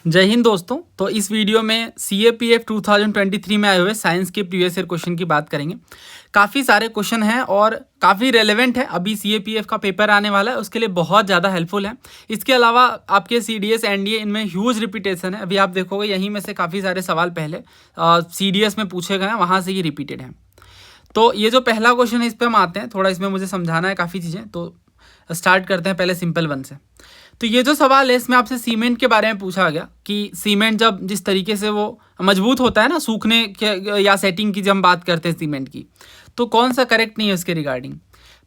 जय हिंद दोस्तों। तो इस वीडियो में CAPF 2023 में आए हुए साइंस के प्रीवियस ईयर क्वेश्चन की बात करेंगे। काफ़ी सारे क्वेश्चन हैं और काफ़ी रेलेवेंट है। अभी CAPF का पेपर आने वाला है, उसके लिए बहुत ज़्यादा हेल्पफुल है। इसके अलावा आपके CDS NDA इनमें ह्यूज रिपीटेशन है। अभी आप देखोगे यहीं में से काफ़ी सारे सवाल पहले CDS में पूछे गए हैं, वहाँ से ये रिपीटेड हैं। तो ये जो पहला क्वेश्चन है इस पर हम आते हैं। थोड़ा इसमें मुझे समझाना है काफ़ी चीज़ें, तो स्टार्ट करते हैं पहले सिंपल वन से। तो ये जो सवाल है इसमें आपसे सीमेंट के बारे में पूछा गया कि सीमेंट जब जिस तरीके से वो मजबूत होता है ना सूखने के या सेटिंग की, जब हम बात करते हैं सीमेंट की, तो कौन सा करेक्ट नहीं है उसके रिगार्डिंग।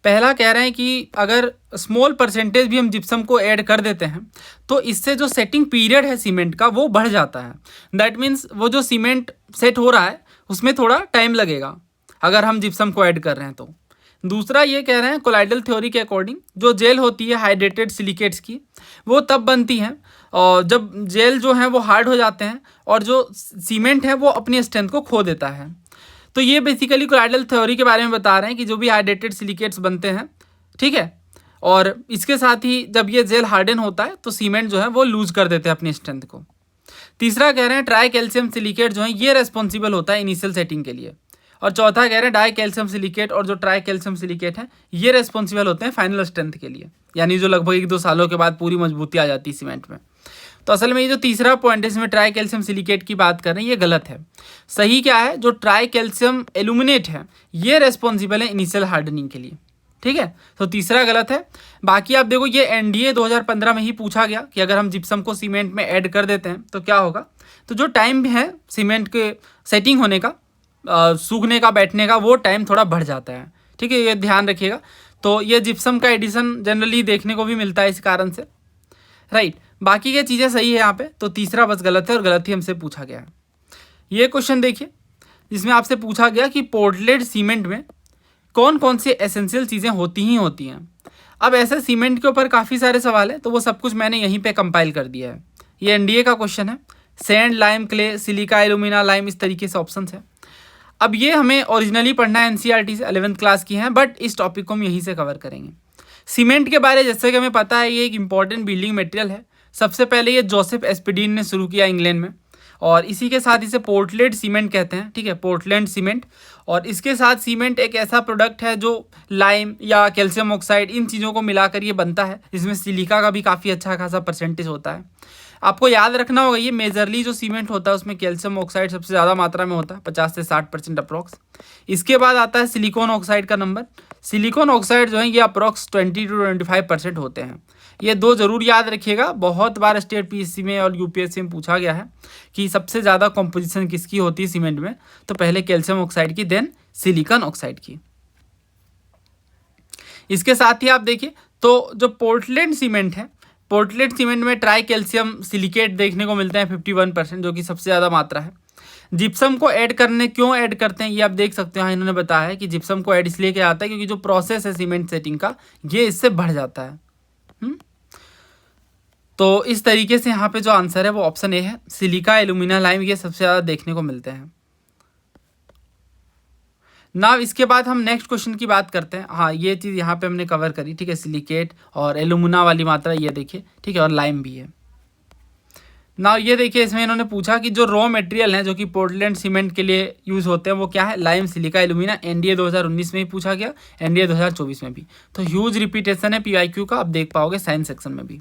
पहला कह रहे हैं कि अगर स्मॉल परसेंटेज भी हम जिप्सम को ऐड कर देते हैं तो इससे जो सेटिंग पीरियड है सीमेंट का वो बढ़ जाता है। दैट मीन्स वो जो सीमेंट सेट हो रहा है उसमें थोड़ा टाइम लगेगा अगर हम जिप्सम को ऐड कर रहे हैं तो। दूसरा ये कह रहे हैं कोलाइडल थ्योरी के अकॉर्डिंग जो जेल होती है हाइड्रेटेड सिलिकेट्स की, वो तब बनती हैं और जब जेल जो है वो हार्ड हो जाते हैं और जो सीमेंट है वो अपनी स्ट्रेंथ को खो देता है। तो ये बेसिकली कोलाइडल थ्योरी के बारे में बता रहे हैं कि जो भी हाइड्रेटेड सिलिकेट्स बनते हैं, ठीक है, और इसके साथ ही जब ये जेल हार्डन होता है तो सीमेंट जो है वो लूज कर देते हैं अपनी स्ट्रेंथ को। तीसरा कह रहे हैं ट्राई कैल्शियम सिलिकेट जो है ये रेस्पॉन्सिबल होता है इनिशियल सेटिंग के लिए। और चौथा कह रहे हैं डाई कैल्शियम सिलिकेट और जो ट्राई कैल्शियम सिलिकेट है ये रेस्पॉन्सिबल होते हैं फाइनल स्ट्रेंथ के लिए, यानी जो लगभग 1-2 सालों के बाद पूरी मजबूती आ जाती है सीमेंट में। तो असल में ये जो तीसरा पॉइंट है इसमें ट्राई कैल्शियम सिलिकेट की बात कर रहे हैं ये गलत है। सही क्या है, जो ट्राई कैल्शियम एल्यूमिनेट है ये रेस्पॉन्सिबल है इनिशियल हार्डनिंग के लिए, ठीक है। तो तीसरा गलत है। बाकी आप देखो ये NDA 2015 में ही पूछा गया कि अगर हम जिप्सम को सीमेंट में ऐड कर देते हैं तो क्या होगा। तो जो टाइम है सीमेंट के सेटिंग होने का, सूखने का, बैठने का, वो टाइम थोड़ा बढ़ जाता है, ठीक है, ये ध्यान रखिएगा। तो ये जिप्सम का एडिशन जनरली देखने को भी मिलता है इस कारण से, राइट। बाकी ये चीज़ें सही है यहाँ पे, तो तीसरा बस गलत है और गलत ही हमसे पूछा गया है। ये क्वेश्चन देखिए जिसमें आपसे पूछा गया कि पोर्टलैंड सीमेंट में कौन कौन सी एसेंशियल चीज़ें होती ही होती हैं। अब ऐसे सीमेंट के ऊपर काफ़ी सारे सवाल है तो वो सब कुछ मैंने यहीं पे कंपाइल कर दिया है। ये NDA का क्वेश्चन है। Sand, lime, clay, silica, alumina, lime, इस तरीके से ऑप्शन है। अब ये हमें ओरिजिनली पढ़ना है NCERT से, 11th क्लास की हैं, बट इस टॉपिक को हम यहीं से कवर करेंगे। सीमेंट के बारे जैसे कि हमें पता है ये एक इंपॉर्टेंट बिल्डिंग मटेरियल है। सबसे पहले ये जोसेफ एस्पिडीन ने शुरू किया इंग्लैंड में और इसी के साथ इसे पोर्टलैंड सीमेंट कहते हैं, ठीक है, पोर्टलैंड सीमेंट। और इसके साथ सीमेंट एक ऐसा प्रोडक्ट है जो लाइम या कैल्शियम ऑक्साइड इन चीज़ों को मिलाकर ये बनता है, जिसमें सिलिका का भी काफ़ी अच्छा खासा परसेंटेज होता है। आपको याद रखना होगा ये मेजरली जो सीमेंट होता है उसमें कैल्शियम ऑक्साइड सबसे ज़्यादा मात्रा में होता है, 50 से 60% अप्रॉक्स। इसके बाद आता है सिलिकॉन ऑक्साइड का नंबर। सिलिकॉन ऑक्साइड जो है ये अप्रॉक्स 20 to 25% होते हैं। ये दो जरूर याद रखिएगा, बहुत बार स्टेट PSC में और UPSC में पूछा गया है कि सबसे ज़्यादा कॉम्पोजिशन किसकी होती है सीमेंट में, तो पहले कैल्शियम ऑक्साइड की, देन सिलिकॉन ऑक्साइड की। इसके साथ ही आप देखिए तो जो पोर्टलैंड सीमेंट है, पोर्टलैंड सीमेंट में ट्राई कैल्शियम सिलिकेट देखने को मिलते हैं 51%, जो कि सबसे ज़्यादा मात्रा है। जिप्सम को ऐड करने क्यों ऐड करते हैं ये आप देख सकते हो, इन्होंने बताया है कि जिप्सम को ऐड इसलिए किया जाता है क्योंकि जो प्रोसेस है सीमेंट सेटिंग का ये इससे बढ़ जाता है। तो इस तरीके से यहाँ पे जो आंसर है वो ऑप्शन ए है। सिलिका, एल्यूमिना, लाइम ये सबसे ज़्यादा देखने को मिलते हैं। ना इसके बाद हम नेक्स्ट क्वेश्चन की बात करते हैं। हाँ, ये चीज़ यहाँ पे हमने कवर करी, ठीक है, सिलिकेट और एल्यूमिना वाली मात्रा ये देखिए, ठीक है, और लाइम भी है। ना ये देखिए इसमें इन्होंने पूछा कि जो रॉ मटेरियल हैं जो कि पोर्टलैंड सीमेंट के लिए यूज़ होते हैं वो क्या है, लाइम, सिलिका, एल्यूमिना। NDA 2019 में भी पूछा गया, NDA 2024 में भी। तो ह्यूज रिपीटेशन है PIQ का, आप देख पाओगे साइंस सेक्शन में भी।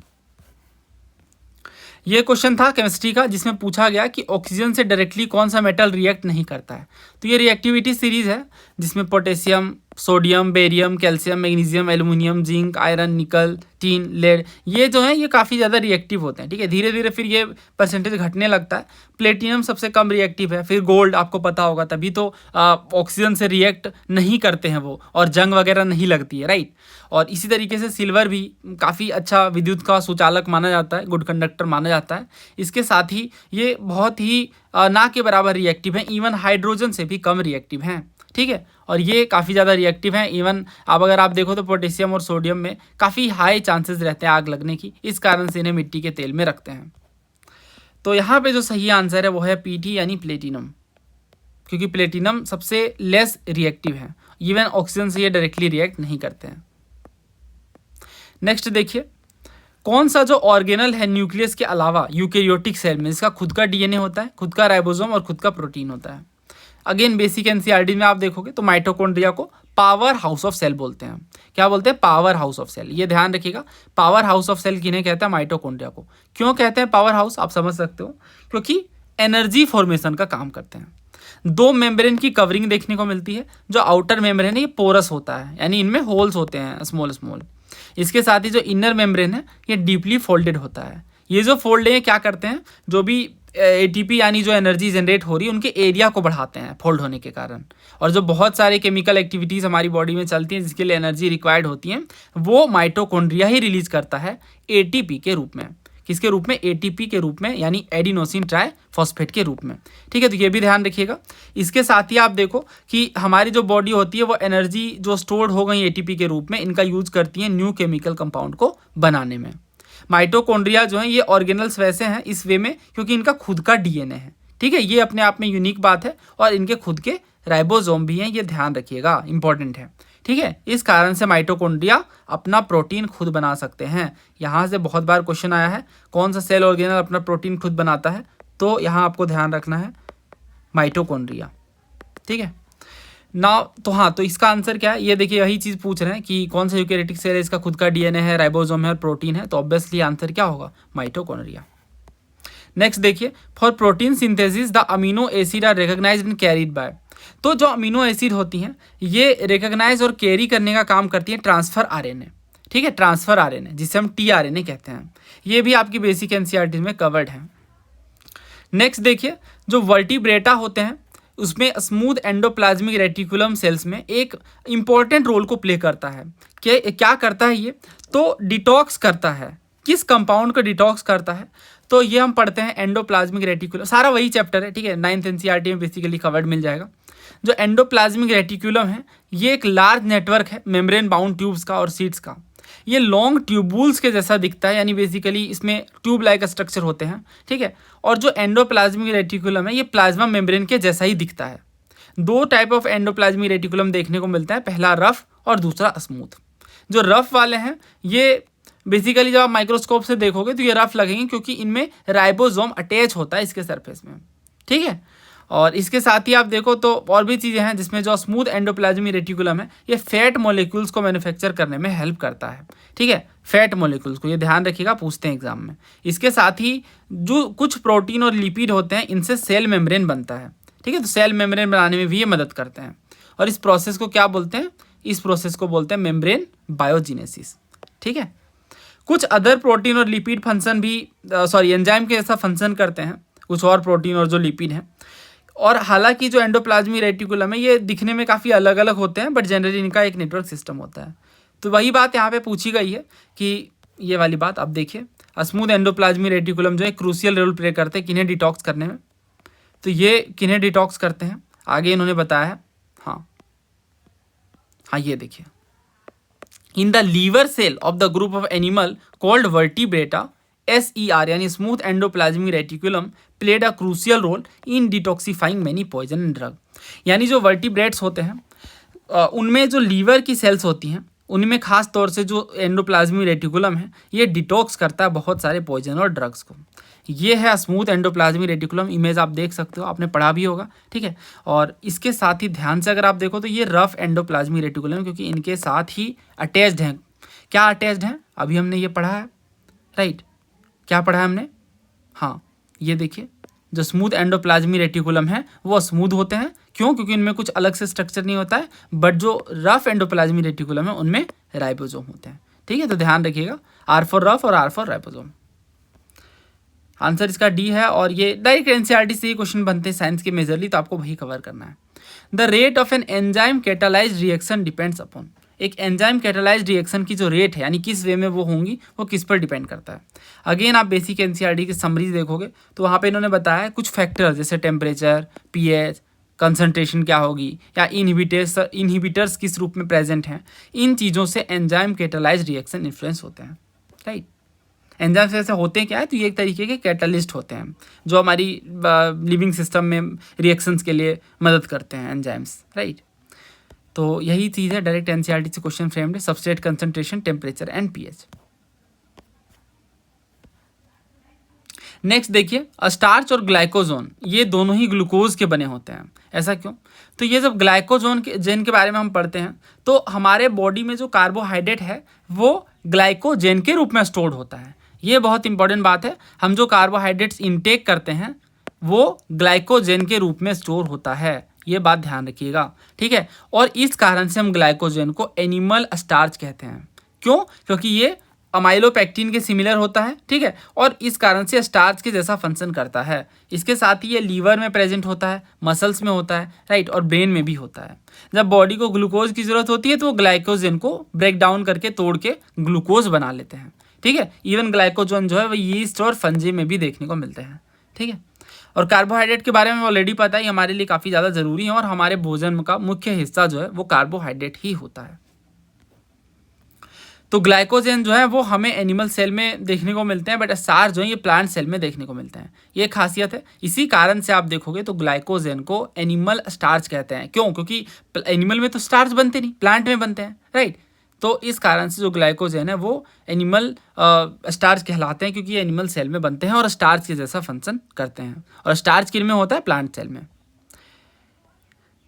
ये क्वेश्चन था केमिस्ट्री का जिसमें पूछा गया कि ऑक्सीजन से डायरेक्टली कौन सा मेटल रिएक्ट नहीं करता है। तो ये रिएक्टिविटी सीरीज है जिसमें potassium, sodium, barium, calcium, magnesium, aluminium, zinc, iron, निकल, टीन, लेड, ये जो है ये काफ़ी ज़्यादा रिएक्टिव होते हैं, ठीक है। धीरे धीरे फिर ये परसेंटेज घटने लगता है। प्लेटिनम सबसे कम रिएक्टिव है, फिर गोल्ड आपको पता होगा, तभी तो ऑक्सीजन से रिएक्ट नहीं करते हैं वो और जंग वगैरह नहीं लगती है, राइट। और इसी तरीके से सिल्वर भी काफ़ी अच्छा विद्युत का सुचालक माना जाता है, गुड कंडक्टर माना जाता है। इसके साथ ही ये बहुत ही ना के बराबर रिएक्टिव है, इवन हाइड्रोजन से भी कम रिएक्टिव हैं, ठीक है। और ये काफ़ी ज़्यादा रिएक्टिव हैं। इवन अब अगर आप देखो तो पोटेशियम और सोडियम में काफ़ी हाई चांसेस रहते हैं आग लगने की, इस कारण से इन्हें मिट्टी के तेल में रखते हैं। तो यहाँ पे जो सही आंसर है वो है PT यानी प्लेटिनम, क्योंकि प्लेटिनम सबसे लेस रिएक्टिव है, इवन ऑक्सीजन से ये डायरेक्टली रिएक्ट नहीं करते हैं। नेक्स्ट देखिए कौन सा जो ऑर्गेनल है न्यूक्लियस के अलावा यूकेरियोटिक सेल में, इसका खुद का डीएनए होता है, खुद का राइबोसोम और खुद का प्रोटीन होता है। अगेन बेसिक एनसीईआरटी में आप देखोगे तो माइटोकॉन्ड्रिया को पावर हाउस ऑफ सेल बोलते हैं। क्या बोलते हैं? Powerhouse of cell. ये ध्यान रखिएगा, पावर हाउस ऑफ सेल किन्हें कहते हैं? माइटोकॉन्ड्रिया को। क्यों कहते हैं पावर हाउस? आप समझ सकते हो, क्योंकि एनर्जी फॉर्मेशन का काम करते हैं। दो मेम्ब्रेन की कवरिंग देखने को मिलती है। जो आउटर मेम्ब्रेन है ये पोरस होता है, यानी इनमें होल्स होते हैं स्मॉल स्मॉल। इसके साथ ही जो इनर मेम्ब्रेन है ये डीपली फोल्डेड होता है। ये जो फोल्ड है क्या करते हैं? जो भी एटीपी यानी जो एनर्जी जनरेट हो रही है उनके एरिया को बढ़ाते हैं फोल्ड होने के कारण। और जो बहुत सारे केमिकल एक्टिविटीज़ हमारी बॉडी में चलती हैं जिसके लिए एनर्जी रिक्वायर्ड होती हैं, वो माइटोकॉन्ड्रिया ही रिलीज करता है एटीपी के रूप में। किसके रूप में? एटीपी के रूप में, यानी एडिनोसिन ट्राइफॉस्फेट के रूप में। ठीक है, तो ये भी ध्यान रखिएगा। इसके साथ ही आप देखो कि हमारी जो बॉडी होती है वो एनर्जी जो स्टोर्ड हो गई एटीपी के रूप में, इनका यूज करती है न्यू केमिकल कंपाउंड को बनाने में। माइटोकॉन्ड्रिया जो है ये ऑर्गेनल्स वैसे हैं इस वे में क्योंकि इनका खुद का डीएनए है। ठीक है, ये अपने आप में यूनिक बात है और इनके खुद के राइबोसोम भी हैं, ये ध्यान रखिएगा, इंपॉर्टेंट है। ठीक है, इस कारण से माइटोकॉन्ड्रिया अपना प्रोटीन खुद बना सकते हैं। यहाँ से बहुत बार क्वेश्चन आया है कौन सा सेल ऑर्गेनल अपना प्रोटीन खुद बनाता है, तो यहाँ आपको ध्यान रखना है माइटोकॉन्ड्रिया। ठीक है ना, तो हाँ, तो इसका आंसर क्या है? ये देखिए यही चीज़ पूछ रहे हैं कि कौन सा यूकेरियोटिक सेल है, इसका खुद का डीएनए है, राइबोसोम है और प्रोटीन है, तो ऑब्वियसली आंसर क्या होगा? माइटोकॉन्ड्रिया। नेक्स्ट देखिए, for protein synthesis the amino acid are recognised and carried by. तो जो अमीनो एसिड होती हैं ये रिकॉग्नाइज और कैरी करने का काम करती है ट्रांसफर आरएनए। ठीक है, ट्रांसफर आरएनए जिसे हम टीआरएनए कहते हैं। ये भी आपकी बेसिक एनसीईआरटी में कवर्ड है। नेक्स्ट देखिए, जो वर्टिब्रेटा होते हैं उसमें स्मूथ एंडोप्लाज्मिक रेटिकुलम सेल्स में एक इंपॉर्टेंट रोल को प्ले करता है। क्या करता है ये? तो डिटॉक्स करता है। किस कंपाउंड को डिटॉक्स करता है? तो ये हम पढ़ते हैं एंडोप्लाज्मिक रेटिकुलम, सारा वही चैप्टर है। ठीक है, 9th एनसीईआरटी में बेसिकली कवर्ड मिल जाएगा। जो एंडोप्लाज्मिक रेटिकुलम है ये एक लार्ज नेटवर्क है मेम्ब्रेन बाउंड ट्यूब्स का और सीड्स का। ये लॉन्ग ट्यूबुल्स के जैसा दिखता है, यानी बेसिकली इसमें ट्यूब लाइक स्ट्रक्चर होते हैं। ठीक है, और जो एंडोप्लाज्मिक रेटिकुलम है ये प्लाज्मा मेम्ब्रेन के जैसा ही दिखता है। दो टाइप ऑफ एंडोप्लाज्मिक रेटिकुलम देखने को मिलता है, पहला रफ और दूसरा स्मूथ। जो रफ वाले हैं ये बेसिकली जब आप माइक्रोस्कोप से देखोगे तो ये रफ लगेंगे क्योंकि इनमें राइबोसोम अटैच होता है इसके सरफेस में। ठीक है, और इसके साथ ही आप देखो तो और भी चीज़ें हैं जिसमें जो स्मूथ एंडोप्लाज्मिक रेटिकुलम है ये फैट मॉलिक्यूल्स को मैन्युफैक्चर करने में हेल्प करता है। ठीक है, फैट मॉलिक्यूल्स को, ये ध्यान रखिएगा, पूछते हैं एग्जाम में। इसके साथ ही जो कुछ प्रोटीन और लिपिड होते हैं इनसे सेल मेम्ब्रेन बनता है। ठीक है, तो सेल मेम्ब्रेन बनाने में भी ये मदद करते हैं। और इस प्रोसेस को क्या बोलते हैं? इस प्रोसेस को बोलते हैं मेम्ब्रेन बायोजिनेसिस। ठीक है, कुछ अदर प्रोटीन और लिपिड फंक्शन भी एंजाइम के जैसा फंक्शन करते हैं, कुछ और प्रोटीन और जो लिपिड हैं। और हालांकि जो एंडोप्लाज्मिक रेटिकुलम है ये दिखने में काफ़ी अलग अलग होते हैं, बट जनरली इनका एक नेटवर्क सिस्टम होता है। तो वही बात यहाँ पे पूछी गई है कि ये वाली बात आप देखिए, स्मूथ एंडोप्लाज्मिक रेटिकुलम जो है क्रूशियल रोल प्ले करते हैं किन्हें डिटॉक्स करने में। तो ये किन्हें डिटॉक्स करते हैं आगे इन्होंने बताया है। हाँ, ये देखिए, in the liver cell of the group of animal called vertebrata, SER यानी smooth endoplasmic reticulum played a crucial role in detoxifying many poison and drug. यानी जो वर्टिब्रेट्स होते हैं उनमें जो लीवर की सेल्स होती हैं उनमें खास तौर से जो एंडोप्लाज्मिक रेटिकुलम है ये डिटॉक्स करता है बहुत सारे पॉइजन और ड्रग्स को। ये है स्मूथ एंडोप्लाज्मिक रेटिकुलम, इमेज आप देख सकते हो, आपने पढ़ा भी होगा। ठीक है, और इसके साथ ही ध्यान से अगर आप देखो तो ये रफ एंडोप्लाज्मिक रेटिकुलम क्योंकि इनके साथ ही अटैच्ड हैं। क्या अटैच्ड हैं? अभी हमने ये पढ़ा है, राइट? क्या पढ़ा है हमने? हाँ, ये देखिए, जो स्मूथ एंडोप्लाज्मिक रेटिकुलम है वो स्मूथ होते हैं। क्यों? क्योंकि इनमें कुछ अलग से स्ट्रक्चर नहीं होता है, बट जो रफ एंडोप्लाज्मिक रेटिकुलम है उनमें राइबोसोम होते हैं। ठीक है, तो ध्यान रखिएगा, R फॉर रफ और R फॉर राइबोसोम। आंसर इसका डी है। और ये डायरेक्ट एनसीईआरटी से ही क्वेश्चन बनते हैं साइंस के मेजरली, तो आपको वही कवर करना है। The rate of an enzyme catalysed reaction depends upon. एक एंजाइम कैटालाइज्ड रिएक्शन की जो रेट है यानी किस वे में वो होंगी वो किस पर डिपेंड करता है। अगेन आप बेसिक एनसीईआरटी की समरीज देखोगे तो वहाँ पे इन्होंने बताया है कुछ फैक्टर्स जैसे टेम्परेचर, पीएच, कंसंट्रेशन क्या होगी, या इनहिबिटर्स किस रूप में प्रेजेंट हैं। इन चीज़ों से एंजाइम कैटालाइज्ड रिएक्शन इन्फ्लुएंस होते हैं, राइट? एंजाइम्स ऐसे होते हैं क्या है? तो ये एक तरीके के कैटलिस्ट होते हैं जो हमारी लिविंग सिस्टम में रिएक्शंस के लिए मदद करते हैं, एंजाइम्स, राइट? तो यही चीज़ है, डायरेक्ट एनसीईआरटी से क्वेश्चन फ्रेम्ड है, substrate concentration, temperature and pH. Next देखिए, स्टार्च और ग्लाइकोजोन ये दोनों ही ग्लूकोज के बने होते हैं। ऐसा क्यों? तो ये जब ग्लाइकोजोन के जेन के बारे में हम पढ़ते हैं तो हमारे बॉडी में जो कार्बोहाइड्रेट है वो ग्लाइकोजेन के रूप में स्टोर्ड होता है। ये बहुत इंपॉर्टेंट बात है, हम जो कार्बोहाइड्रेट्स इनटेक करते हैं वो ग्लाइकोजेन के रूप में स्टोर होता है, ये बात ध्यान रखिएगा, ठीक है। और इस कारण से हम ग्लाइकोजेन को एनिमल स्टार्च कहते हैं। क्यों? क्योंकि ये अमाइलोपेक्टिन के सिमिलर होता है, ठीक है, और इस कारण से स्टार्च के जैसा फंक्शन करता है। इसके साथ ही ये लीवर में प्रेजेंट होता है, मसल्स में होता है, राइट, और ब्रेन में भी होता है। जब बॉडी को ग्लूकोज की जरूरत होती है तो वो ग्लाइकोजन को ब्रेक डाउन करके तोड़ के ग्लूकोज बना लेते हैं, ठीक है। इवन ग्लाइकोजन जो है वो यीस्ट और फंजी में भी देखने को मिलते हैं, ठीक है। और कार्बोहाइड्रेट के बारे में ऑलरेडी पता है, हमारे लिए काफ़ी ज़्यादा ज़रूरी है और हमारे भोजन का मुख्य हिस्सा जो है वो कार्बोहाइड्रेट ही होता है। तो ग्लाइकोजन जो है वो हमें एनिमल सेल में देखने को मिलते हैं, बट स्टार्च जो है ये प्लांट सेल में देखने को मिलते हैं। ये खासियत है, इसी कारण से आप देखोगे तो ग्लाइकोजन को एनिमल स्टार्च कहते हैं। क्यों? क्योंकि एनिमल में तो स्टार्च बनते नहीं, प्लांट में बनते हैं, राइट। तो इस कारण से जो ग्लाइकोजन है वो एनिमल स्टार्च कहलाते हैं, क्योंकि ये एनिमल सेल में बनते हैं और स्टार्च के जैसा फंक्शन करते हैं। और स्टार्च किन में होता है? प्लांट सेल में।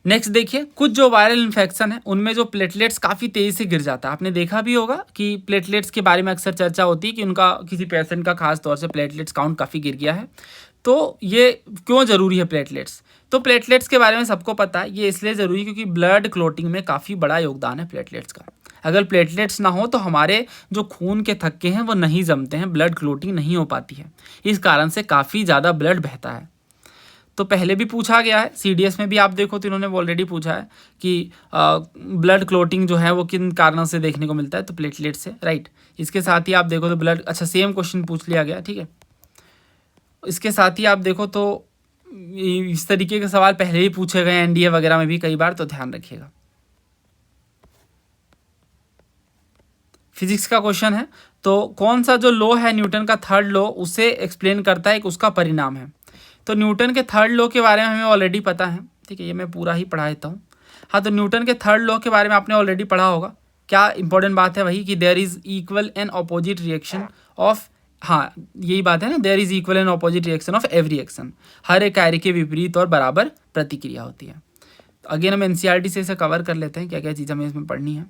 नेक्स्ट देखिए, कुछ जो वायरल इन्फेक्शन है उनमें जो प्लेटलेट्स काफ़ी तेज़ी से गिर जाता है। आपने देखा भी होगा कि प्लेटलेट्स के बारे में अक्सर चर्चा होती है कि उनका किसी पेशेंट का खास तौर से प्लेटलेट्स काउंट काफ़ी गिर गया है। तो ये क्यों ज़रूरी है प्लेटलेट्स? तो प्लेटलेट्स के बारे में सबको पता है, ये इसलिए ज़रूरी है क्योंकि ब्लड क्लोटिंग में काफ़ी बड़ा योगदान है प्लेटलेट्स का। अगर प्लेटलेट्स ना हो तो हमारे जो खून के थक्के हैं वो नहीं जमते हैं, ब्लड क्लोटिंग नहीं हो पाती है, इस कारण से काफ़ी ज़्यादा ब्लड बहता है। तो पहले भी पूछा गया है, सीडीएस में भी आप देखो तो इन्होंने ऑलरेडी पूछा है कि ब्लड क्लोटिंग जो है वो किन कारणों से देखने को मिलता है, तो प्लेटलेट से, राइट। इसके साथ ही आप देखो तो ब्लड, अच्छा सेम क्वेश्चन पूछ लिया गया, ठीक है। इसके साथ ही आप देखो तो इस तरीके के सवाल पहले ही पूछे गए एनडीए वगैरह में भी कई बार, तो ध्यान रखिएगा। फिजिक्स का क्वेश्चन है, तो कौन सा जो लॉ है न्यूटन का थर्ड लॉ उसे एक्सप्लेन करता है, उसका परिणाम है। तो न्यूटन के थर्ड लॉ के बारे में हमें ऑलरेडी पता है, ठीक है, ये मैं पूरा ही पढ़ा देता हूँ। हाँ, तो न्यूटन के थर्ड लॉ के बारे में आपने ऑलरेडी पढ़ा होगा। क्या इंपॉर्टेंट बात है वही कि there is equal and opposite reaction of, हाँ यही बात है ना, there is equal and opposite reaction of every action, हर एक कार्य के विपरीत और बराबर प्रतिक्रिया होती है। तो अगेन हम एनसीईआरटी से इसे कवर कर लेते हैं, क्या क्या चीज़ हमें इसमें पढ़नी है।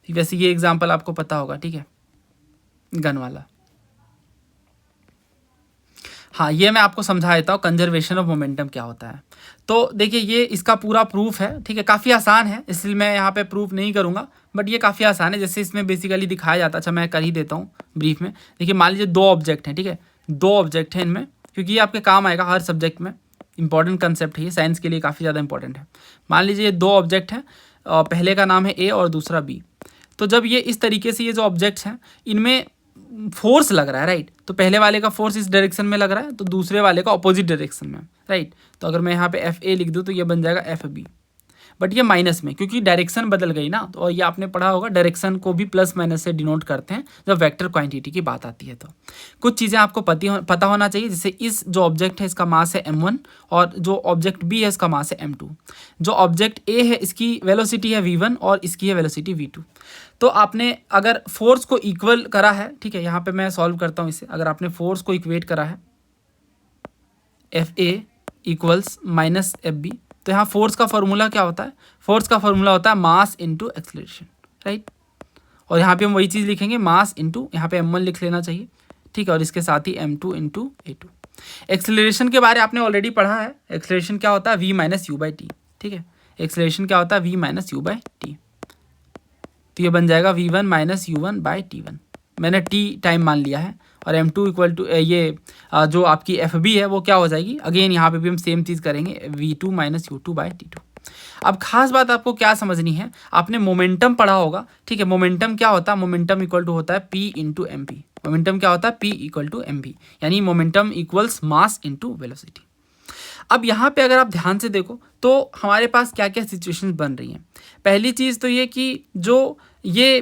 वैसे ये एग्जाम्पल आपको पता होगा, ठीक है, गन वाला। हाँ, ये मैं आपको समझा देता हूँ कंजर्वेशन ऑफ मोमेंटम क्या होता है। तो देखिए ये इसका पूरा प्रूफ है, ठीक है, काफ़ी आसान है, इसलिए मैं यहाँ पे प्रूफ नहीं करूँगा, बट ये काफ़ी आसान है। जैसे इसमें बेसिकली दिखाया जाता है, अच्छा मैं कर ही देता हूँ ब्रीफ में। देखिए मान लीजिए दो ऑब्जेक्ट हैं, ठीक है, दो ऑब्जेक्ट हैं इनमें, क्योंकि ये आपके काम आएगा हर सब्जेक्ट में, इंपॉर्टेंट कंसेप्ट है ये, साइंस के लिए काफ़ी ज़्यादा इंपॉर्टेंट है। मान लीजिए ये दो ऑब्जेक्ट हैं, पहले का नाम है ए और दूसरा बी। तो जब ये इस तरीके से ये जो ऑब्जेक्ट्स हैं इनमें फोर्स लग रहा है, राइट, तो पहले वाले का फोर्स इस डायरेक्शन में लग रहा है, तो दूसरे वाले का अपोजिट डायरेक्शन में, राइट। तो अगर मैं यहाँ पे एफ ए लिख दूँ तो ये बन जाएगा एफ बी, बट ये माइनस में, क्योंकि डायरेक्शन बदल गई ना। तो और ये आपने पढ़ा होगा डायरेक्शन को भी प्लस माइनस से डिनोट करते हैं जब वेक्टर क्वांटिटी की बात आती है। तो कुछ चीज़ें आपको पता होना चाहिए, जैसे इस जो ऑब्जेक्ट है इसका मास है m1 और जो ऑब्जेक्ट बी है इसका मास है m2। जो ऑब्जेक्ट ए है इसकी वेलोसिटी है v1 और इसकी है वेलोसिटी v2। तो आपने अगर फोर्स को इक्वल करा है, ठीक है, यहाँ पे मैं सॉल्व करता हूँ इसे। अगर आपने फोर्स को इक्वेट करा है F A equals minus F B, तो यहाँ फोर्स का फॉर्मूला क्या होता है? फोर्स का फॉर्मूला होता है मास इंटू एक्सेलरेशन, राइट। और यहाँ पे हम वही चीज़ लिखेंगे, मास इंटू, यहाँ पे m1 लिख लेना चाहिए, ठीक है, और इसके साथ ही m2 इंटू a2। एक्सेलरेशन के बारे में आपने ऑलरेडी पढ़ा है, एक्सेलरेशन क्या होता है? v minus you by T, ठीक है, एक्सेलरेशन क्या होता है? v minus you by T. तो ये बन जाएगा v1 minus u1 by t1, मैंने t टाइम मान लिया है। और m2 इक्वल टू ये जो आपकी एफ बी है वो क्या हो जाएगी? अगेन यहाँ पे भी हम सेम चीज़ करेंगे, v2 minus u2 by t2। अब खास बात आपको क्या समझनी है, आपने मोमेंटम पढ़ा होगा, ठीक है। मोमेंटम क्या होता है? मोमेंटम इक्वल टू होता है p into M P. Momentum क्या होता है? p equal to M P, यानी momentum equals mass into velocity. अब यहाँ पे अगर आप ध्यान से देखो तो हमारे पास क्या क्या सिचुएशंस बन रही हैं। पहली चीज़ तो ये कि जो ये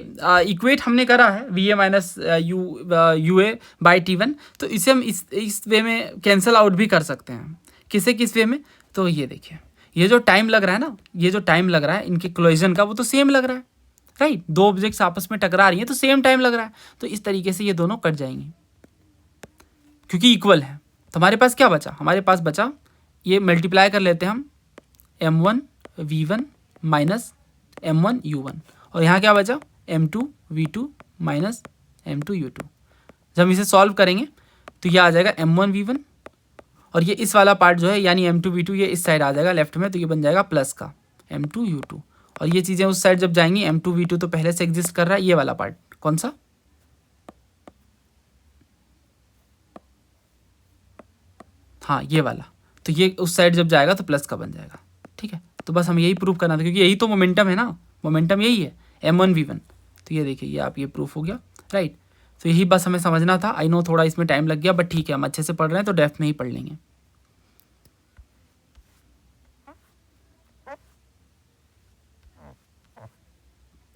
इक्वेट हमने करा है V A minus U A by T one, तो इसे हम इस वे में कैंसिल आउट भी कर सकते हैं। किस वे में? तो ये देखिए, ये जो टाइम लग रहा है ना, ये जो टाइम लग रहा है इनके कोलिजन का, वो तो सेम लग रहा है, राइट। दो ऑब्जेक्ट्स आपस में टकरा रही हैं तो सेम टाइम लग रहा है, तो इस तरीके से ये दोनों कट जाएंगे, क्योंकि इक्वल है। तो हमारे पास क्या बचा, हमारे पास बचा ये मल्टीप्लाई कर लेते हैं हम m1v1 माइनस m1u1, और यहाँ क्या बचा m2v2 माइनस m2u2। जब हम इसे सॉल्व करेंगे तो ये आ जाएगा m1v1, और ये इस वाला पार्ट जो है यानी m2v2 ये इस साइड आ जाएगा लेफ्ट में, तो ये बन जाएगा प्लस का m2u2, और ये चीज़ें उस साइड जब जाएंगी m2v2 तो पहले से एग्जिस्ट कर रहा है ये वाला पार्ट, कौन सा, हाँ ये वाला, तो ये उस साइड जब जाएगा तो प्लस का बन जाएगा। ठीक है, तो बस हम यही प्रूव करना था क्योंकि यही तो मोमेंटम है ना, मोमेंटम यही है m1v1। तो ये देखिए ये आप ये प्रूफ हो गया, राइट। तो यही बस हमें समझना था। आई नो थोड़ा इसमें टाइम लग गया, बट ठीक है हम अच्छे से पढ़ रहे हैं तो डेप्थ में ही पढ़ लेंगे।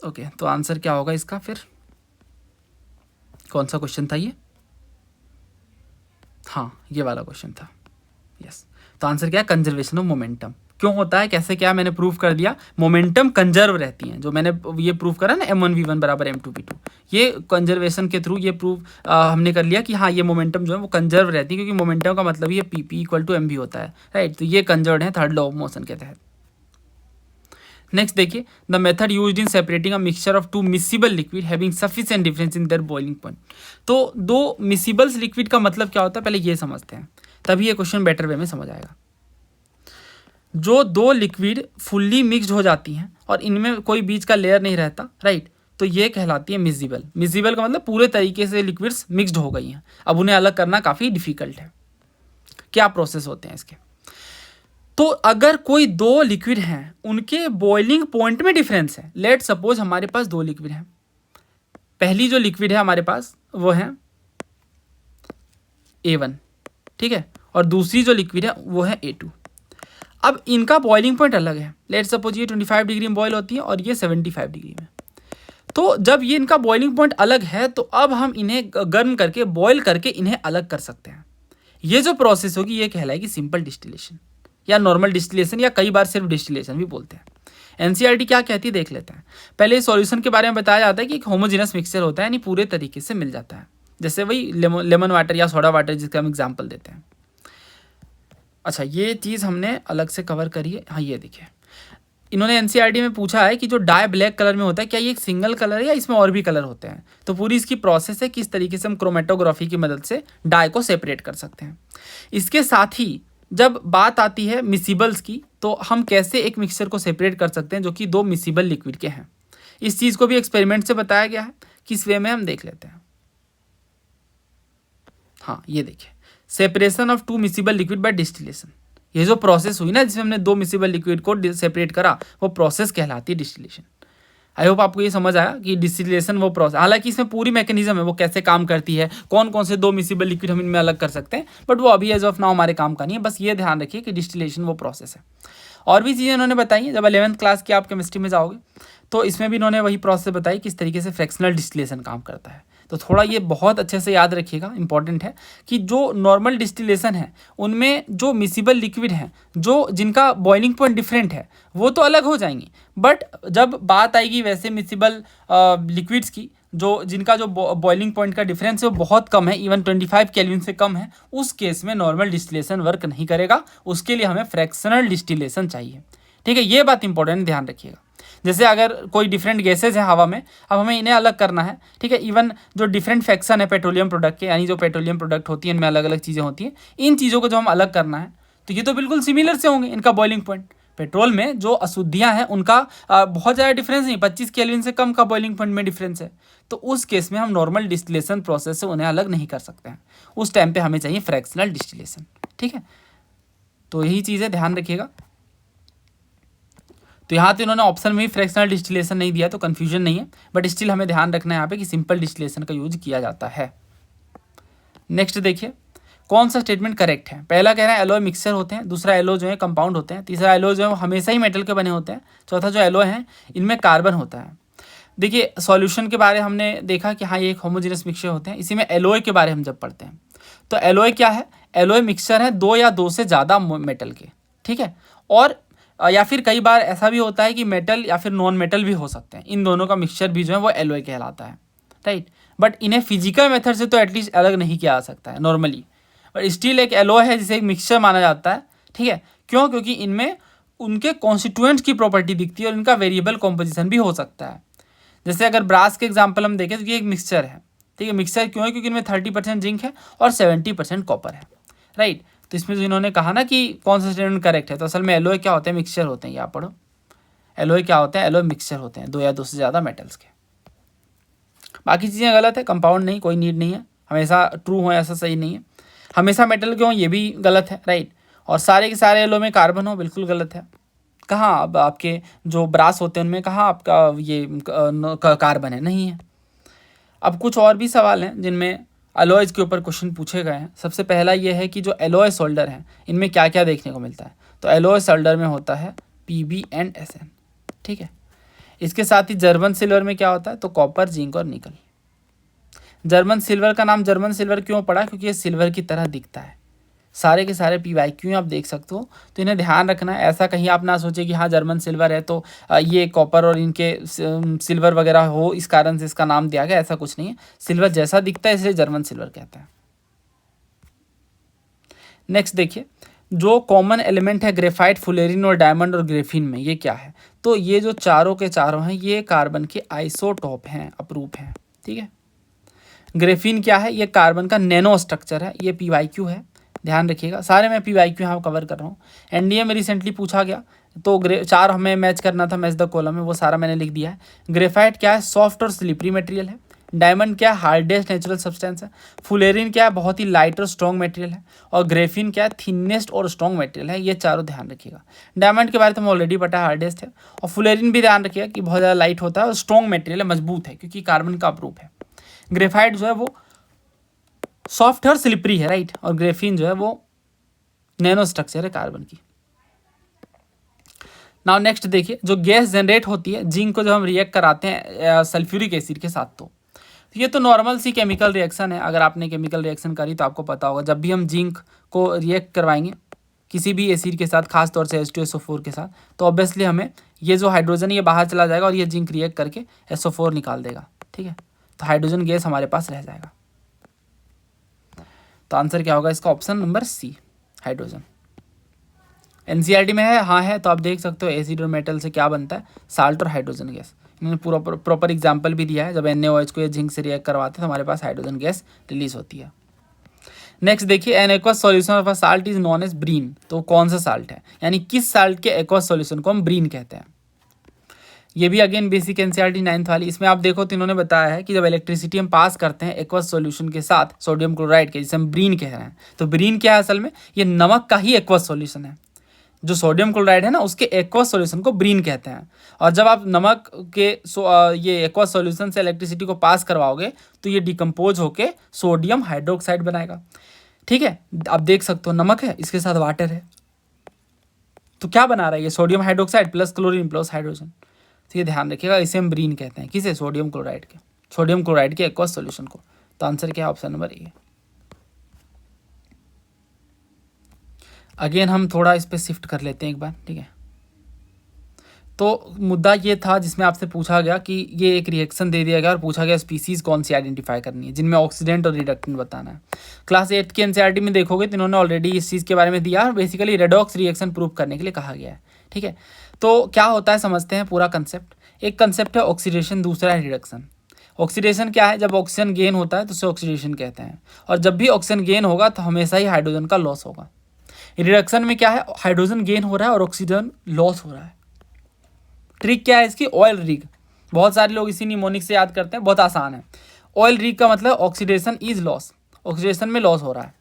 ओके तो आंसर क्या होगा इसका फिर, कौन सा क्वेश्चन था ये, हाँ ये वाला क्वेश्चन था, यस। तो आंसर क्या है, कंजर्वेशन ऑफ मोमेंटम। क्यों होता है, कैसे, क्या, मैंने प्रूव कर दिया, मोमेंटम कंजर्व रहती हैं, जो मैंने ये प्रूव करा ना m1v1 बराबर m2v2, ये कंजर्वेशन के थ्रू ये प्रूव हमने कर लिया कि हाँ ये मोमेंटम जो है वो कंजर्व रहती है, क्योंकि मोमेंटम का मतलब ये p इक्वल टू mv होता है, राइट। तो ये कंजर्व है थर्ड लॉ ऑफ मोशन के तहत। नेक्स्ट देखिए, the method used in separating a mixture of two miscible liquid having sufficient difference in their boiling point. तो दो मिसिबल्स लिक्विड का मतलब क्या होता है पहले ये समझते हैं, तभी ये क्वेश्चन बेटर वे में समझ आएगा। जो दो लिक्विड फुल्ली मिक्सड हो जाती हैं और इनमें कोई बीच का लेयर नहीं रहता, राइट, तो ये कहलाती है मिसिबल। मिसिबल का मतलब पूरे तरीके से लिक्विड्स मिक्सड हो गई हैं, अब उन्हें अलग करना काफ़ी डिफिकल्ट है। क्या प्रोसेस होते हैं इसके, तो अगर कोई दो लिक्विड हैं उनके बॉइलिंग पॉइंट में डिफरेंस है, लेट सपोज हमारे पास दो लिक्विड हैं, पहली जो लिक्विड है हमारे पास वो है A1, ठीक है, और दूसरी जो लिक्विड है वो है A2। अब इनका बॉइलिंग पॉइंट अलग है, लेट सपोज ये 25 डिग्री में बॉयल होती है और ये 75 डिग्री में। तो जब ये इनका बॉइलिंग पॉइंट अलग है तो अब हम इन्हें गर्म करके बॉयल करके इन्हें अलग कर सकते हैं। ये जो प्रोसेस होगी ये कहलाएगी सिंपल डिस्टिलेशन या नॉर्मल डिस्टिलेशन, या कई बार सिर्फ डिस्टिलेशन भी बोलते हैं। एनसीईआरटी क्या कहती है देख लेते हैं। पहले सॉल्यूशन के बारे में बताया जाता है कि एक होमोजेनस मिक्सचर होता है, यानी पूरे तरीके से मिल जाता है, जैसे वही लेमन वाटर या सोडा वाटर जिसका हम एग्जाम्पल देते हैं। अच्छा ये चीज़ हमने अलग से कवर करी है, हाँ ये देखिए इन्होंने एनसीईआरटी में पूछा है कि जो डाई ब्लैक कलर में होता है क्या ये एक सिंगल कलर है या इसमें और भी कलर होते हैं। तो पूरी इसकी प्रोसेस है किस तरीके से हम क्रोमेटोग्राफी की मदद से डाई को सेपरेट कर सकते हैं। इसके साथ ही जब बात आती है मिसिबल्स की, तो हम कैसे एक मिक्सचर को सेपरेट कर सकते हैं जो कि दो मिसिबल लिक्विड के हैं। इस चीज़ को भी एक्सपेरिमेंट से बताया गया है, किस वे में हम देख लेते हैं। हाँ ये देखिए, separation of two miscible liquid bye distillation. ये जो प्रोसेस हुई ना जिसमें हमने दो मिसिबल लिक्विड को सेपरेट करा, वो प्रोसेस कहलाती है डिस्टिलेशन। आई होप आपको ये समझ आया कि डिस्टिलेशन वो प्रोसेस, हालांकि इसमें पूरी मैकेनिज्म है वो कैसे काम करती है, कौन कौन से दो मिसिबल लिक्विड हम इनमें अलग कर सकते हैं, बट वो अभी एज ऑफ नाउ हमारे काम का नहीं है। बस ये ध्यान रखिए कि डिस्टिलेशन वो प्रोसेस है। और भी चीज़ें इन्होंने बताई हैं, जब 11th क्लास की आप केमिस्ट्री में जाओगे तो इसमें भी इन्होंने वही प्रोसेस बताई किस तरीके से फ्रैक्शनल डिस्टिलेशन काम करता है। तो थोड़ा ये बहुत अच्छे से याद रखिएगा, इंपॉर्टेंट है कि जो नॉर्मल डिस्टिलेशन है उनमें जो मिसिबल लिक्विड हैं जो जिनका बॉइलिंग पॉइंट डिफरेंट है वो तो अलग हो जाएंगी, बट जब बात आएगी वैसे मिसिबल लिक्विड्स की जो जिनका जो बॉइलिंग पॉइंट का डिफरेंस है वो बहुत कम है, इवन 25 केल्विन से कम है, उस केस में नॉर्मल डिस्टिलेशन वर्क नहीं करेगा, उसके लिए हमें फ्रैक्शनल डिस्टिलेशन चाहिए। ठीक है, ये बात इंपॉर्टेंट ध्यान रखिएगा। जैसे अगर कोई डिफरेंट गैसेज हैं हवा में, अब हमें इन्हें अलग करना है, ठीक है, इवन जो डिफरेंट फ्रैक्शन है पेट्रोलियम प्रोडक्ट के, यानी जो पेट्रोलियम प्रोडक्ट होती है इनमें अलग अलग चीज़ें होती हैं, इन चीज़ों को जो हम अलग करना है तो ये तो बिल्कुल सिमिलर से होंगे इनका बॉइलिंग पॉइंट। पेट्रोल में जो अशुद्धियाँ हैं उनका बहुत ज़्यादा डिफरेंस नहीं, 25 केल्विन से कम का बॉइलिंग पॉइंट में डिफरेंस है, तो उस केस में हम नॉर्मल डिस्टिलेशन प्रोसेस से उन्हें अलग नहीं कर सकते हैं, उस टाइम पे हमें चाहिए फ्रैक्शनल डिस्टिलेशन। ठीक है, तो यही चीज़ें ध्यान रखिएगा। तो यहाँ तो इन्होंने ऑप्शन में भी फ्रैक्शनल डिस्टिलेशन नहीं दिया तो कन्फ्यूजन नहीं है, बट स्टिल हमें ध्यान रखना है यहाँ पे कि सिंपल डिस्टिलेशन का यूज किया जाता है। नेक्स्ट देखिए कौन सा स्टेटमेंट करेक्ट है। पहला कह रहा है एलोय मिक्सचर होते हैं, दूसरा एलो जो है कंपाउंड होते हैं, तीसरा एलो जो है वो हमेशा ही मेटल के बने होते हैं, चौथा जो एलो है इनमें कार्बन होता है। देखिए सॉल्यूशन के बारे हमने देखा कि हाँ ये एक होमोजेनस मिक्सचर होते हैं। इसी में एलोय के बारे हम जब पढ़ते हैं तो एलोय क्या है, एलोय मिक्सचर है दो या दो से ज़्यादा मेटल के, ठीक है, और या फिर कई बार ऐसा भी होता है कि मेटल या फिर नॉन मेटल भी हो सकते हैं, इन दोनों का मिक्सचर भी जो है वो एलोय कहलाता है, राइट। बट इन्हें फिजिकल मेथड से तो एटलीस्ट अलग नहीं किया जा सकता है नॉर्मली, और स्टील एक एलॉय है जिसे एक मिक्सचर माना जाता है, ठीक है। क्यों? क्योंकि इनमें उनके कॉन्स्टिट्यूएंट्स की प्रॉपर्टी दिखती है और इनका वेरिएबल कॉम्पोजिशन भी हो सकता है। जैसे अगर ब्रास के एग्जाम्पल हम देखें तो ये एक मिक्सचर है, ठीक है। मिक्सचर क्यों है? क्योंकि इनमें 30% जिंक है और 70% कॉपर है, राइट। तो इसमें जो इन्होंने कहा ना कि कौन सा स्टेटमेंट करेक्ट है, तो असल में एलॉय क्या होते हैं? मिक्सचर होते हैं। ये आप पढ़ो, एलॉय क्या होते हैं? एलॉय मिक्सचर होते हैं, दो या दो से ज़्यादा मेटल्स के। बाकी चीज़ें गलत है, कंपाउंड नहीं, कोई नीड नहीं है, हमेशा ट्रू हो ऐसा सही नहीं है। हमेशा मेटल क्यों? ये भी गलत है, राइट। और सारे के सारे एलॉय में कार्बन हो, बिल्कुल गलत है। कहाँ अब आपके जो ब्रास होते हैं उनमें कहाँ आपका ये कार्बन है? नहीं है। अब कुछ और भी सवाल हैं जिनमें एलॉयज के ऊपर क्वेश्चन पूछे गए हैं। सबसे पहला ये है कि जो एलॉय सोल्डर है इनमें क्या क्या देखने को मिलता है? तो एलॉय सोल्डर में होता है Pb एंड Sn, ठीक है। इसके साथ ही जर्मन सिल्वर में क्या होता है? तो कॉपर, जिंक और निकल। जर्मन सिल्वर का नाम जर्मन सिल्वर क्यों पड़ा? क्योंकि ये सिल्वर की तरह दिखता है। सारे के सारे PYQ आप देख सकते हो, तो इन्हें ध्यान रखना है। ऐसा कहीं आप ना सोचे कि हाँ जर्मन सिल्वर है तो ये कॉपर और इनके सिल्वर वगैरह हो, इस कारण से इसका नाम दिया गया, ऐसा कुछ नहीं है। सिल्वर जैसा दिखता है इसलिए जर्मन सिल्वर कहते हैं। नेक्स्ट देखिए, जो कॉमन एलिमेंट है ग्रेफाइट, फुलेरिन और डायमंड और ग्रेफिन में, ये क्या है? तो ये जो चारों के चारों हैं ये कार्बन के आइसोटॉप हैं, अपरूप हैं, ठीक है। ग्रेफिन क्या है? ये कार्बन का नैनो स्ट्रक्चर है, ये PYQ है, ध्यान रखिएगा। सारे मैं PYQ यहाँ कवर कर रहा हूँ। NDA में रिसेंटली पूछा गया तो चार हमें मैच करना था, मैच द कॉलम में, वो सारा मैंने लिख दिया है। ग्रेफाइट क्या है? सॉफ्ट और स्लिपरी मटेरियल है। डायमंड क्या है? हार्डेस्ट नेचुरल सब्सटेंस है। फुलेरिन क्या है? बहुत ही लाइट और स्ट्रॉन्ग मटेरियल है। और ग्रेफिन क्या है? थिनेस्ट और स्ट्रॉन्ग मटेरियल है। ये चारों ध्यान रखिएगा। डायमंड के बारे में ऑलरेडी पता है, हार्डेस्ट है। और फुलेरिन भी ध्यान रखिएगा कि बहुत ज़्यादा लाइट होता है और स्ट्रॉन्ग मटेरियल है, मजबूत है, क्योंकि कार्बन का अपरूप है। ग्रेफाइट जो है वो सॉफ्ट और स्लिपरी है, राइट। और ग्रेफिन जो है वो नैनो स्ट्रक्चर है कार्बन की। नाउ नेक्स्ट देखिए, जो गैस जनरेट होती है जिंक को जब हम रिएक्ट कराते हैं सल्फ्यूरिक एसिड के साथ, तो ये तो नॉर्मल सी केमिकल रिएक्शन है। अगर आपने केमिकल रिएक्शन करी तो आपको पता होगा, जब भी हम जिंक को रिएक्ट करवाएंगे किसी भी एसिड के साथ, खास तौर से H2SO4 के साथ, तो ऑब्वियसली हमें ये जो हाइड्रोजन ये बाहर चला जाएगा और ये जिंक रिएक्ट करके SO4 निकाल देगा, ठीक है। तो हाइड्रोजन गैस हमारे पास रह जाएगा। तो आंसर क्या होगा इसका? Option number C, hydrogen. NCERT में है, हाँ है, तो आप देख सकते हो एसिड और मेटल से क्या बनता है? साल्ट और हाइड्रोजन गैस। इन्होंने पूरा प्रॉपर एग्जाम्पल भी दिया है। जब NaOH को ये जिंक से रिएक्ट करवाते हैं तो हमारे पास हाइड्रोजन गैस रिलीज होती है। नेक्स्ट देखिए, an aqueous solution of a salt is known as brine. तो कौन सा साल्ट है, यानी किस साल्ट के एक्वस सॉल्यूशन को हम ब्रीन कहते हैं? ये भी अगेन बेसिक NCERT 9th वाली। इसमें आप देखो तो इन्होंने बताया है कि जब इलेक्ट्रिसिटी हम पास करते हैं एक्वस सॉल्यूशन के साथ सोडियम क्लोराइड के, जिसे हम ब्रीन कह रहे हैं, तो ब्रीन क्या है असल में? ये नमक का ही एक्वस सॉल्यूशन है। जो सोडियम क्लोराइड है ना, उसके एक्वस सॉल्यूशन को ब्रीन कहते हैं। और जब आप नमक के ये एक्वस सॉल्यूशन से इलेक्ट्रिसिटी को पास करवाओगे तो ये डिकम्पोज होके सोडियम हाइड्रोक्साइड बनाएगा, ठीक है। आप देख सकते हो नमक है, इसके साथ वाटर है, तो क्या बना रहा है ये? Sodium hydroxide plus chlorine plus hydrogen. तो ये ध्यान रखिएगा, इसे हम ब्रीन कहते हैं। किसे? सोडियम क्लोराइड के एक्वस सॉल्यूशन को। तो आंसर क्या है? Option number A. अगेन हम थोड़ा इस पर शिफ्ट कर लेते हैं एक बार, ठीक है। तो मुद्दा ये था जिसमें आपसे पूछा गया कि ये एक रिएक्शन दे दिया गया और पूछा गया स्पीसीज़ कौन सी आइडेंटिफाई करनी है जिनमें ऑक्सीडेंट और रिडक्टेंट बताना है। क्लास 8 के NCERT में देखोगे तो इन्होंने ऑलरेडी इस चीज़ के बारे में दिया और बेसिकली रेडॉक्स रिएक्शन प्रूव करने के लिए कहा गया है, ठीक है। तो क्या होता है समझते हैं पूरा कंसेप्ट। एक कंसेप्ट है ऑक्सीडेशन, दूसरा है रिडक्शन। ऑक्सीडेशन क्या है? जब ऑक्सीजन गेन होता है तो उसे ऑक्सीडेशन कहते हैं, और जब भी ऑक्सीजन गेन होगा तो हमेशा ही हाइड्रोजन का लॉस होगा। रिडक्शन में क्या है? हाइड्रोजन गेन हो रहा है और ऑक्सीजन लॉस हो रहा है। ट्रिक क्या है इसकी? Oil rig. बहुत सारे लोग इसी निमोनिक से याद करते हैं, बहुत आसान है। ऑयल रिग का मतलब ऑक्सीडेशन इज लॉस, ऑक्सीडेशन में लॉस हो रहा है।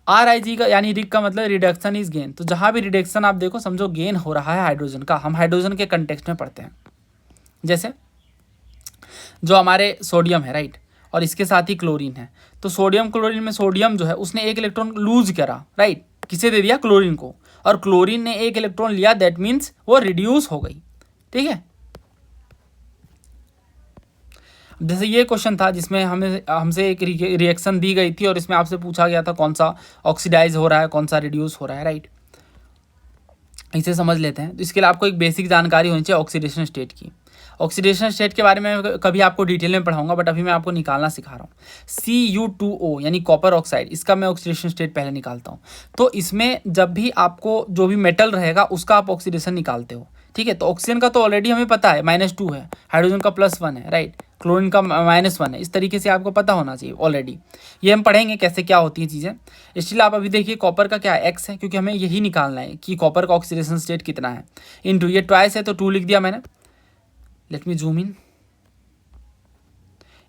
RIG का यानी रिग का मतलब रिडक्शन इज गेन। तो जहाँ भी रिडक्शन आप देखो समझो गेन हो रहा है हाइड्रोजन का। हम हाइड्रोजन के कंटेक्स्ट में पढ़ते हैं, जैसे जो हमारे सोडियम है, राइट, और इसके साथ ही क्लोरीन है। तो सोडियम क्लोरीन में सोडियम जो है उसने एक इलेक्ट्रॉन लूज करा, राइट, किसे दे दिया? क्लोरीन को। और क्लोरीन ने एक इलेक्ट्रॉन लिया, दैट मीन्स वो रिड्यूस हो गई, ठीक है। जैसे ये क्वेश्चन था जिसमें हमसे एक रिएक्शन दी गई थी और इसमें आपसे पूछा गया था कौन सा ऑक्सीडाइज हो रहा है, कौन सा रिड्यूस हो रहा है, राइट। इसे समझ लेते हैं। तो इसके लिए आपको एक बेसिक जानकारी होनी चाहिए ऑक्सीडेशन स्टेट की। ऑक्सीडेशन स्टेट के बारे में कभी आपको डिटेल में पढ़ाऊंगा, बट अभी मैं आपको निकालना सिखा रहा हूँ। Cu2O यानी कॉपर ऑक्साइड, इसका मैं ऑक्सीडेशन स्टेट पहले निकालता हूँ। तो इसमें जब भी आपको जो भी मेटल रहेगा उसका आप ऑक्सीडेशन निकालते हो, ठीक है। तो ऑक्सीजन का तो ऑलरेडी हमें पता है -2 है, हाइड्रोजन का +1 है, राइट, क्लोरीन का -1 है। इस तरीके से आपको पता होना चाहिए ऑलरेडी। ये हम पढ़ेंगे कैसे क्या होती हैं चीज़ें। इसलिए आप अभी देखिए कॉपर का क्या है, X है, क्योंकि हमें यही निकालना है कि कॉपर का ऑक्सीडेशन स्टेट कितना है। इनटू ये ट्वाइस है तो 2 लिख दिया मैंने। Let me zoom in.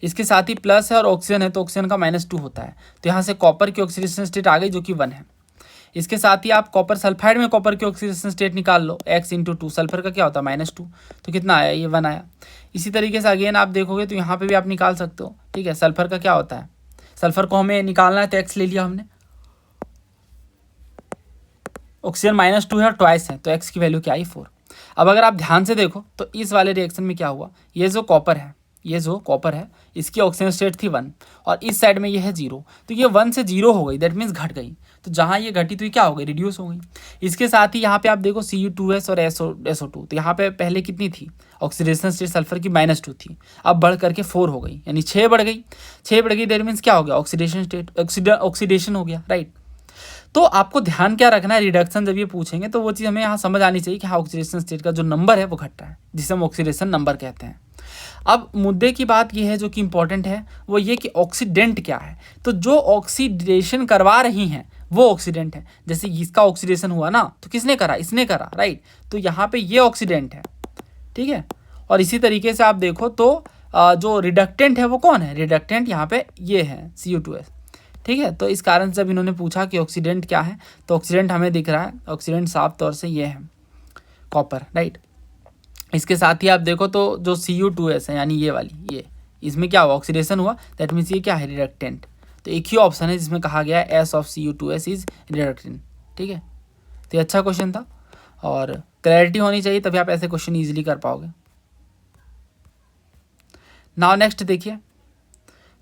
इसके साथ ही प्लस है और ऑक्सीजन है तो ऑक्सीजन का -2 होता है। तो यहाँ से कॉपर की ऑक्सीडेशन स्टेट आ गई जो कि 1 है। इसके साथ ही आप कॉपर सल्फाइड में कॉपर की ऑक्सीडेशन स्टेट निकाल लो, X/2। सल्फर का क्या होता है -2, तो कितना आया, ये 1 आया। इसी तरीके से अगेन आप देखोगे तो यहाँ पे भी आप निकाल सकते हो, ठीक है। सल्फर का क्या होता है, सल्फर को हमें निकालना है तो X ले लिया हमने। ऑक्सीजन -2 है और ट्वाइस है तो X की वैल्यू क्या आई, 4। अब अगर आप ध्यान से देखो तो इस वाले रिएक्शन में क्या हुआ, ये जो कॉपर है इसकी ऑक्सीजन स्टेट थी 1 और इस साइड में ये है 0, तो ये 1 से 0 हो गई, दैट मीन्स घट गई। तो जहाँ ये घटी तो ये क्या हो गई, रिड्यूस हो गई। इसके साथ ही यहाँ पे आप देखो Cu2S और SO2, तो यहाँ पे पहले कितनी थी ऑक्सीडेशन स्टेट सल्फर की, -2 थी, अब बढ़ करके 4 हो गई, यानी 6 बढ़ गई, दैट मीन्स क्या हो गया, ऑक्सीडेशन स्टेट, ऑक्सीडेशन हो गया, राइट। तो आपको ध्यान क्या रखना है, रिडक्शन जब ये पूछेंगे तो वो चीज़ हमें यहाँ समझ आनी चाहिए कि हाँ ऑक्सीडेशन स्टेट का जो नंबर है वो घट रहा है, जिसे हम ऑक्सीडेशन नंबर कहते हैं। अब मुद्दे की बात ये है जो कि इंपॉर्टेंट है वो ये कि ऑक्सीडेंट क्या है। तो जो ऑक्सीडेशन करवा रही हैं वो ऑक्सीडेंट है। जैसे इसका ऑक्सीडेशन हुआ ना तो किसने करा, इसने करा, राइट। तो यहाँ पे ये ऑक्सीडेंट है, ठीक है। और इसी तरीके से आप देखो तो जो रिडक्टेंट है वो कौन है, रिडक्टेंट यहाँ पे ये है Cu2S, ठीक है। तो इस कारण से जब इन्होंने पूछा कि ऑक्सीडेंट क्या है तो ऑक्सीडेंट हमें दिख रहा है, ऑक्सीडेंट साफ तौर से ये है कॉपर, राइट। इसके साथ ही आप देखो तो जो Cu2S है यानी ये वाली, ये इसमें क्या हुआ, ऑक्सीडेशन हुआ, दैट मीन्स ये क्या है, रिडक्टेंट। तो एक ही ऑप्शन है जिसमें कहा गया है S of Cu2S is reductant, ठीक है। तो ये अच्छा क्वेश्चन था और क्लैरिटी होनी चाहिए तभी आप ऐसे क्वेश्चन ईजिली कर पाओगे। नाउ नेक्स्ट देखिए,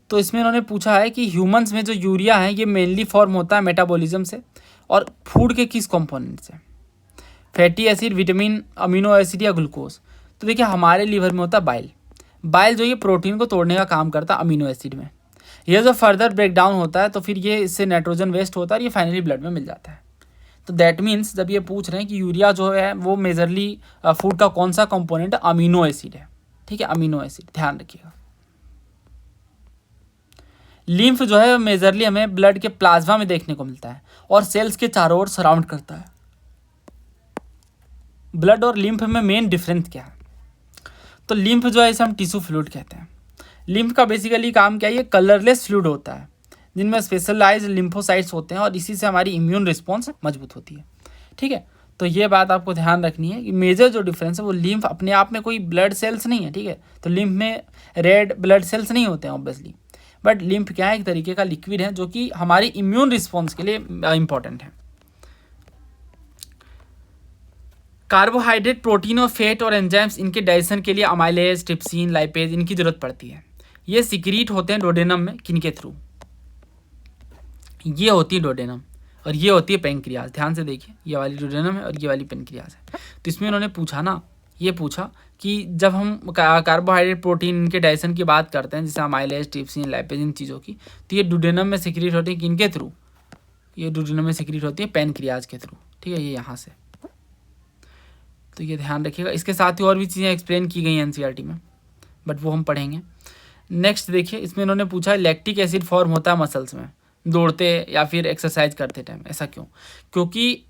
तो इसमें उन्होंने पूछा है कि ह्यूमंस में जो यूरिया है ये मेनली फॉर्म होता है मेटाबॉलिज्म से और फूड के किस कंपोनेंट से, fatty acid, vitamin, amino acid या ग्लूकोज। तो देखिए हमारे लीवर में होता है बाइल जो ये प्रोटीन को तोड़ने का काम करता है अमीनो एसिड में। यह जो फर्दर ब्रेक डाउन होता है तो फिर ये इससे नाइट्रोजन वेस्ट होता है और ये फाइनली ब्लड में मिल जाता है। तो दैट मीन्स जब ये पूछ रहे हैं कि यूरिया जो है वो मेजरली फूड का कौन सा कंपोनेंट है, अमीनो एसिड है, ठीक है, अमीनो एसिड, ध्यान रखिएगा। लिम्फ जो है मेजरली हमें ब्लड के प्लाज्मा में देखने को मिलता है और सेल्स के चारों ओर सराउंड करता है। ब्लड और लिम्फ में मेन डिफरेंस क्या है, तो लिम्फ जो है इसे हम टिश्यू फ्लूइड कहते हैं। लिम्फ का बेसिकली काम क्या है, ये कलरलेस फ्लूइड होता है जिनमें स्पेशलाइज्ड लिम्फोसाइट्स होते हैं और इसी से हमारी इम्यून रिस्पॉन्स मजबूत होती है, ठीक है। तो ये बात आपको ध्यान रखनी है कि मेजर जो डिफरेंस है वो लिम्फ अपने आप में कोई ब्लड सेल्स नहीं है, ठीक है। तो लिम्फ में रेड ब्लड सेल्स नहीं होते हैं ऑब्वियसली, बट लिम्फ क्या है, एक तरीके का लिक्विड है जो कि हमारी इम्यून रिस्पॉन्स के लिए इंपॉर्टेंट है। कार्बोहाइड्रेट, प्रोटीन और फैट और एंजाइम्स इनके डाइजेशन के लिए अमाइलेज, ट्रिप्सिन, लाइपेज इनकी जरूरत पड़ती है। ये सिक्रीट होते हैं डोडेनम में, किनके थ्रू, ये होती है डोडेनम और ये होती है पेनक्रियाज। ध्यान से देखिए, ये वाली डोडेनम है और ये वाली पेनक्रियाज है। तो इसमें उन्होंने पूछा ना, ये पूछा कि जब हम कार्बोहाइड्रेट, प्रोटीन इनके डाइजेशन की बात करते हैं जैसे अमाइलेज, ट्रिप्सिन, लाइपेज इन चीज़ों की, तो ये डोडेनम में सिक्रीट होती है किनके थ्रू, ये डोडेनम में सिक्रीट होती है पेनक्रियाज के थ्रू, ठीक है, ये यहाँ से। तो ये ध्यान रखिएगा। इसके साथ ही और भी चीज़ें एक्सप्लेन की गई हैं एनसीईआरटी में, बट वो हम पढ़ेंगे। नेक्स्ट देखिए, इसमें उन्होंने पूछा लैक्टिक एसिड फॉर्म होता है मसल्स में दौड़ते या फिर एक्सरसाइज करते टाइम, ऐसा क्यों, क्योंकि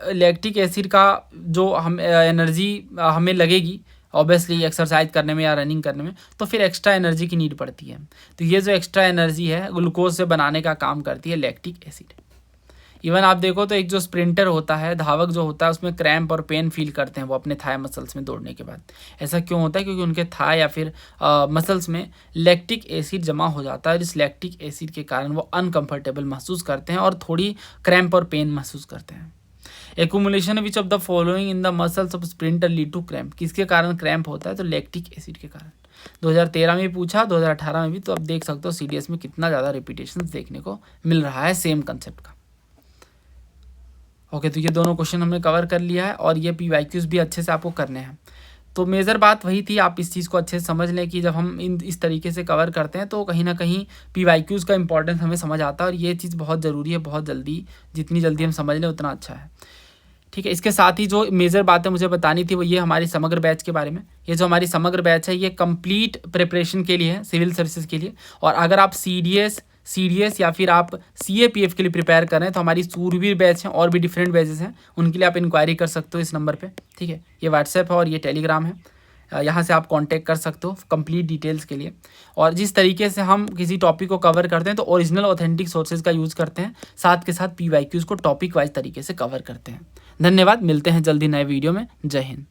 लैक्टिक एसिड का जो हम एनर्जी हमें लगेगी ऑब्वियसली एक्सरसाइज करने में या रनिंग करने में, तो फिर एक्स्ट्रा एनर्जी की नीड पड़ती है। तो ये जो एक्स्ट्रा एनर्जी है ग्लूकोज से बनाने का काम करती है लैक्टिक एसिड। इवन आप देखो तो एक जो स्प्रिंटर होता है, धावक जो होता है, उसमें क्रैम्प और पेन फील करते हैं वो अपने थाई मसल्स में दौड़ने के बाद। ऐसा क्यों होता है, क्योंकि उनके थाई या फिर मसल्स में लैक्टिक एसिड जमा हो जाता है और इस लैक्टिक एसिड के कारण वो अनकंफर्टेबल महसूस करते हैं और थोड़ी क्रैम्प और पेन महसूस करते हैं। Accumulation which of the following in the muscles of sprinter lead to cramp, किसके कारण क्रैम्प होता है, तो लैक्टिक एसिड के कारण। 2013 में पूछा, 2018 में भी, तो अब देख सकते हो सीडीएस में कितना ज़्यादा रिपीटेशन देखने को मिल रहा है सेम कंसेप्ट का। ओके, तो ये दोनों क्वेश्चन हमने कवर कर लिया है और ये PYQs भी अच्छे से आपको करने हैं। तो मेजर बात वही थी, आप इस चीज़ को अच्छे से समझ लें कि जब हम इस तरीके से कवर करते हैं तो कहीं ना कहीं PYQs का इंपॉर्टेंस हमें समझ आता है और ये चीज़ बहुत ज़रूरी है, बहुत जल्दी, जितनी जल्दी हम समझ लें उतना अच्छा है। ठीक है, इसके साथ ही जो मेजर बातें मुझे बतानी थी वो ये हमारी समग्र बैच के बारे में। ये जो हमारी समग्र बैच है ये कंप्लीट प्रिपरेशन के लिए है, सिविल सर्विसेज के लिए। और अगर आप CDS या फिर आप CAPF के लिए प्रिपेयर कर रहे हैं तो हमारी सूरवीर बैच है, और भी डिफरेंट बैचेस हैं, उनके लिए आप इंक्वायरी कर सकते हो इस नंबर पे। ठीक है, ये व्हाट्सएप है और ये टेलीग्राम है, यहाँ से आप कांटेक्ट कर सकते हो कंप्लीट डिटेल्स के लिए। और जिस तरीके से हम किसी टॉपिक को कवर करते हैं तो ओरिजिनल ऑथेंटिक सोर्सेज का यूज़ करते हैं, साथ के साथ PYQs को टॉपिक वाइज तरीके से कवर करते हैं। धन्यवाद, मिलते हैं जल्दी नए वीडियो में। जय हिंद।